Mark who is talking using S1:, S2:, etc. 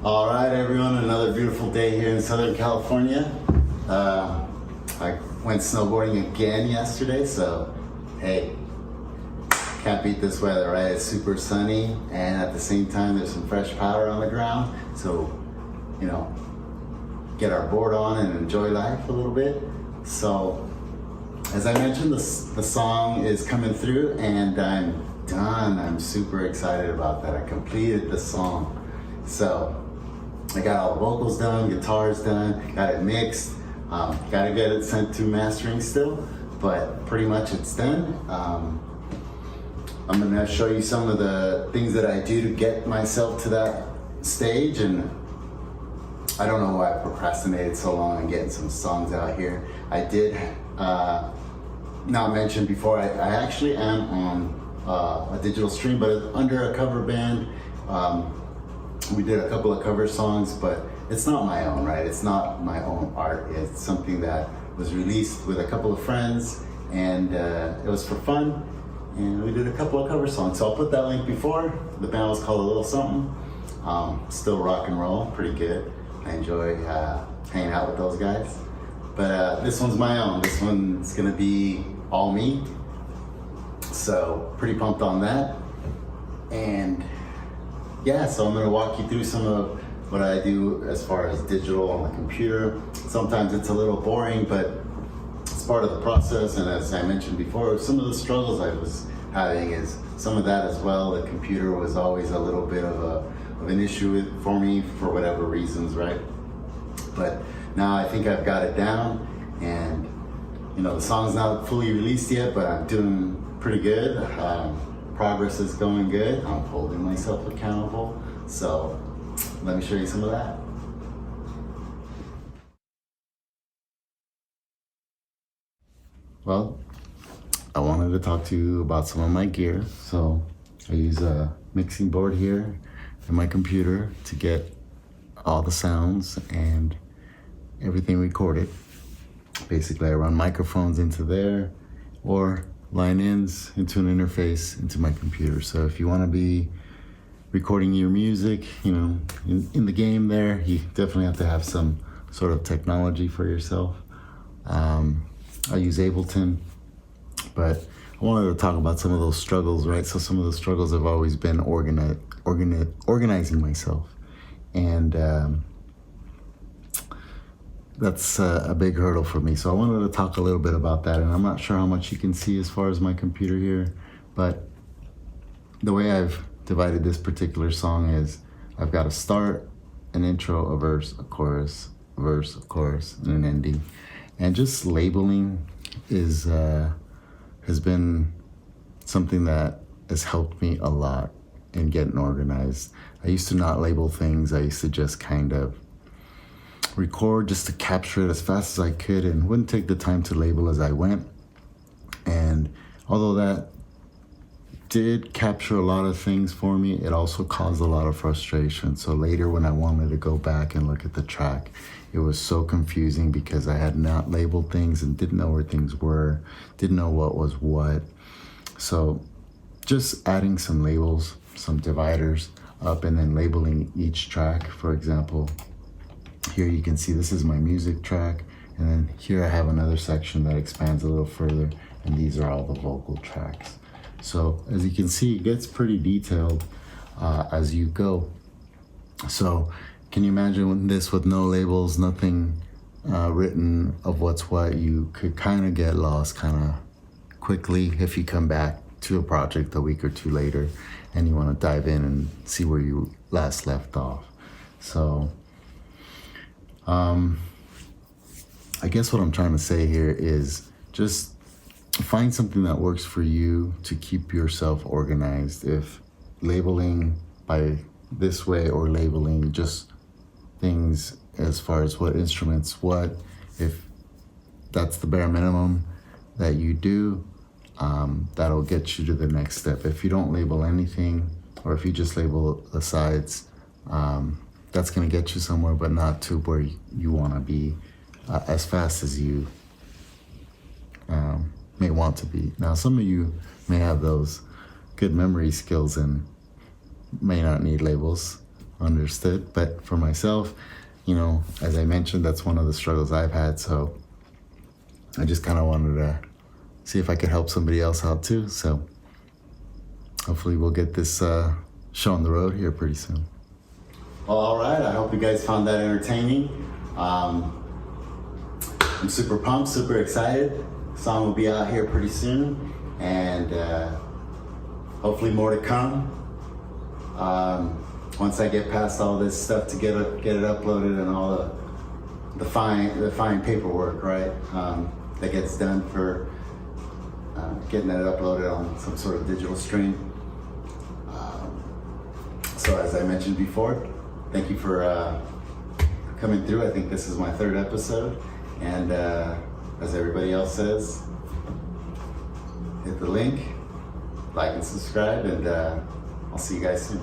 S1: All right, everyone, another beautiful day here in Southern California. I went snowboarding again yesterday, so hey, can't beat this weather, right? It's super sunny, and at the same time, there's some fresh powder on the ground. So, you know, get our board on and enjoy life a little bit. So, as I mentioned, the song is coming through, and I'm done. I'm super excited about that. I completed the song. So, I got all the vocals done, guitars done, got it mixed. Gotta get it sent to mastering still, but pretty much it's done. I'm gonna show you some of the things that I do to get myself to that stage, and I don't know why I procrastinated so long on getting some songs out here. I did not mention before, I actually am on a digital stream, but under a cover band. We did a couple of cover songs, but it's not my own, right? It's not my own art. It's something that was released with a couple of friends, and it was for fun, and we did a couple of cover songs. So I'll put that link before. The band was called A Little Something. Still rock and roll, pretty good. I enjoy hanging out with those guys. But this one's my own. This one's gonna be all me. So pretty pumped on that. And yeah, so I'm gonna walk you through some of what I do as far as digital on the computer. Sometimes it's a little boring, but it's part of the process. And as I mentioned before, some of the struggles I was having is some of that as well. The computer was always a little bit of an issue for me for whatever reasons, right? But now I think I've got it down, and you know, the song's not fully released yet, but I'm doing pretty good. Progress is going good. I'm holding myself accountable. So let me show you some of that. Well, I wanted to talk to you about some of my gear. So I use a mixing board here and my computer to get all the sounds and everything recorded. Basically, I run microphones into there or line ins into an interface into my computer. So if you want to be recording your music, you know, in the game there, you definitely have to have some sort of technology for yourself. I use Ableton, but I wanted to talk about some of those struggles, right? So some of the struggles have always been organizing myself. And that's a big hurdle for me. So I wanted to talk a little bit about that. And I'm not sure how much you can see as far as my computer here, but the way I've divided this particular song is I've got a start, an intro, a verse, a chorus, and an ending. And just labeling is has been something that has helped me a lot in getting organized. I used to not label things. I used to just kind of record just to capture it as fast as I could and wouldn't take the time to label as I went. And although that did capture a lot of things for me, it also caused a lot of frustration. So later when I wanted to go back and look at the track, it was so confusing because I had not labeled things and didn't know where things were, didn't know what was what. So just adding some labels, some dividers up, and then labeling each track. For example, here you can see this is my music track, and then here I have another section that expands a little further, and these are all the vocal tracks. So as you can see, it gets pretty detailed as you go. So can you imagine this with no labels, nothing written of what's what? You could kind of get lost kind of quickly if you come back to a project a week or two later and you want to dive in and see where you last left off. So I guess what I'm trying to say here is just find something that works for you to keep yourself organized. If labeling by this way or labeling just things as far as what instruments, what, if that's the bare minimum that you do, that'll get you to the next step. If you don't label anything, or if you just label the sides, that's going to get you somewhere, but not to where you want to be as fast as you may want to be. Now, some of you may have those good memory skills and may not need labels. understood. But for myself, you know, as I mentioned, that's one of the struggles I've had. So I just kind of wanted to see if I could help somebody else out too. So hopefully we'll get this show on the road here pretty soon. Well, all right. I hope you guys found that entertaining. I'm super pumped, super excited. Song will be out here pretty soon, and hopefully more to come. Once I get past all this stuff to get it uploaded and all the fine paperwork, right? That gets done for getting that uploaded on some sort of digital stream. So as I mentioned before, thank you for coming through. I think this is my 3rd episode, and as everybody else says, hit the link, like and subscribe, and I'll see you guys soon.